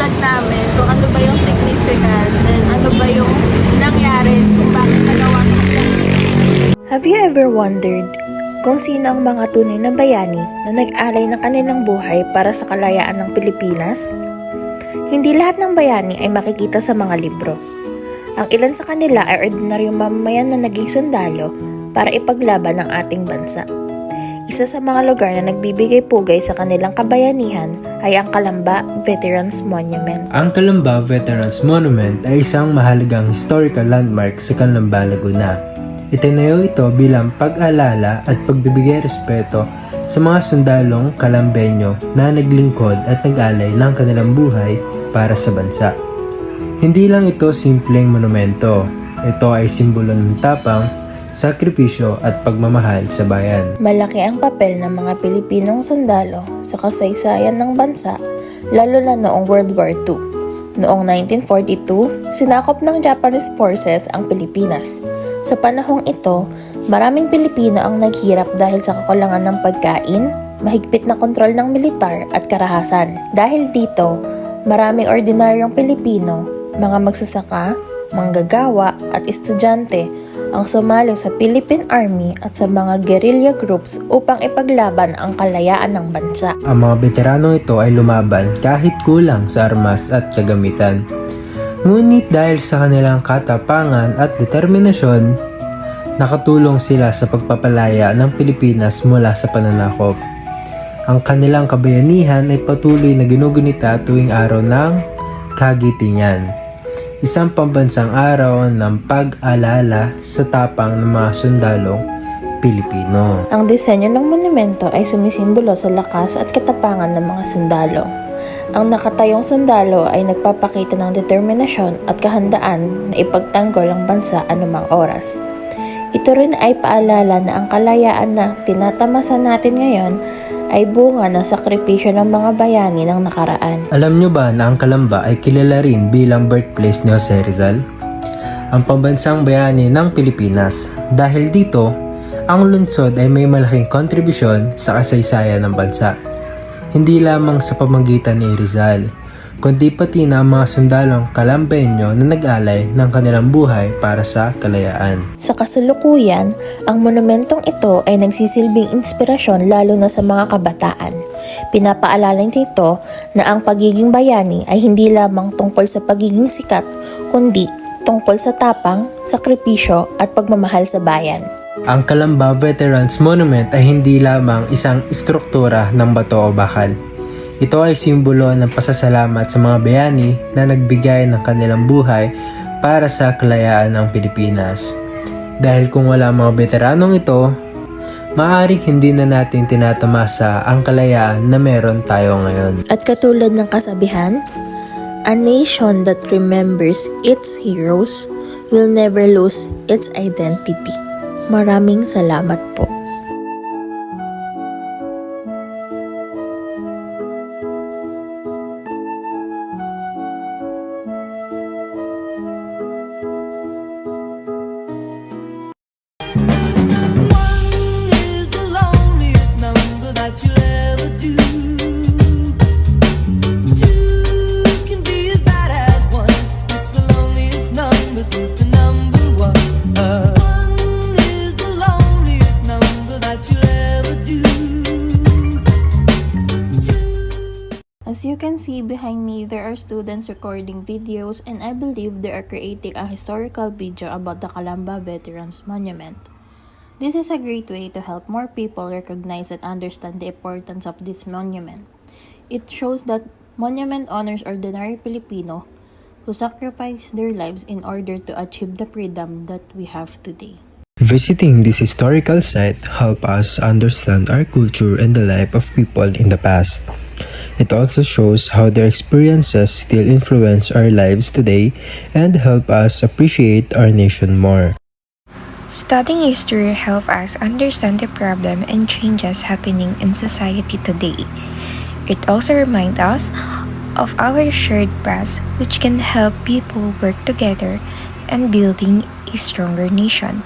vlog namin kung ano ba yung significance and ano ba yung nangyari kung bakit nagawa nila. Have you ever wondered kung sino ang mga tunay na bayani na nag-alay ng kanilang buhay para sa kalayaan ng Pilipinas? Hindi lahat ng bayani ay makikita sa mga libro. Ang ilan sa kanila ay ordinaryong mamamayan na naging sundalo para ipaglaban ang ating bansa. Isa sa mga lugar na nagbibigay pugay sa kanilang kabayanihan ay ang Calamba Veterans Monument. Ang Calamba Veterans Monument ay isang mahalagang historical landmark sa Calamba, Laguna. Itinayo ito bilang pag-alala at pagbibigay respeto sa mga sundalong Calambeño na naglingkod at nag-alay ng kanilang buhay para sa bansa. Hindi lang ito simpleng monumento. Ito ay simbolo ng tapang, sakripisyo at pagmamahal sa bayan. Malaki ang papel ng mga Pilipinong sundalo sa kasaysayan ng bansa, lalo na noong World War II. Noong 1942, sinakop ng Japanese forces ang Pilipinas. Sa panahong ito, maraming Pilipino ang naghirap dahil sa kakulangan ng pagkain, mahigpit na kontrol ng militar at karahasan. Dahil dito, maraming ordinaryong Pilipino, mga magsasaka, manggagawa at estudyante ang sumali sa Philippine Army at sa mga guerrilla groups upang ipaglaban ang kalayaan ng bansa. Ang mga veteranong ito ay lumaban kahit kulang sa armas at kagamitan. Ngunit dahil sa kanilang katapangan at determinasyon, nakatulong sila sa pagpapalaya ng Pilipinas mula sa pananakop. Ang kanilang kabayanihan ay patuloy na ginugunita tuwing araw ng Kagitingan, isang pambansang araw ng pag-alala sa tapang ng mga sundalong Pilipino. Ang disenyo ng monumento ay sumisimbolo sa lakas at katapangan ng mga sundalo. Ang nakatayong sundalo ay nagpapakita ng determinasyon at kahandaan na ipagtanggol ang bansa anumang oras. Ito rin ay paalala na ang kalayaan na tinatamasan natin ngayon ay bunga ng sakripisyo ng mga bayani ng nakaraan. Alam nyo ba na ang Calamba ay kilala rin bilang birthplace ni Jose Rizal? Ang pambansang bayani ng Pilipinas. Dahil dito, ang lungsod ay may malaking kontribusyon sa kasaysayan ng bansa. Hindi lamang sa pamamagitan ni Rizal, kundi pati na ang mga sundalong Calambeño na nag-alay ng kanilang buhay para sa kalayaan. Sa kasalukuyan, ang monumentong ito ay nagsisilbing inspirasyon lalo na sa mga kabataan. Pinapaalala nito na ang pagiging bayani ay hindi lamang tungkol sa pagiging sikat, kundi tungkol sa tapang, sakripisyo at pagmamahal sa bayan. Ang Calamba Veterans Monument ay hindi lamang isang istruktura ng bato o bakal. Ito ay simbolo ng pasasalamat sa mga bayani na nagbigay ng kanilang buhay para sa kalayaan ng Pilipinas. Dahil kung wala mga veteranong ito, maaaring hindi na natin tinatamasa ang kalayaan na meron tayo ngayon. At katulad ng kasabihan, a nation that remembers its heroes will never lose its identity. Maraming salamat po. As you can see behind me, there are students recording videos and I believe they are creating a historical video about the Calamba Veterans Monument. This is a great way to help more people recognize and understand the importance of this monument. It shows that monument honors ordinary Filipino who sacrifice their lives in order to achieve the freedom that we have today. Visiting this historical site helps us understand our culture and the life of people in the past. It also shows how their experiences still influence our lives today and help us appreciate our nation more. Studying history helps us understand the problem and changes happening in society today. It also reminds us of our shared past, which can help people work together and building a stronger nation.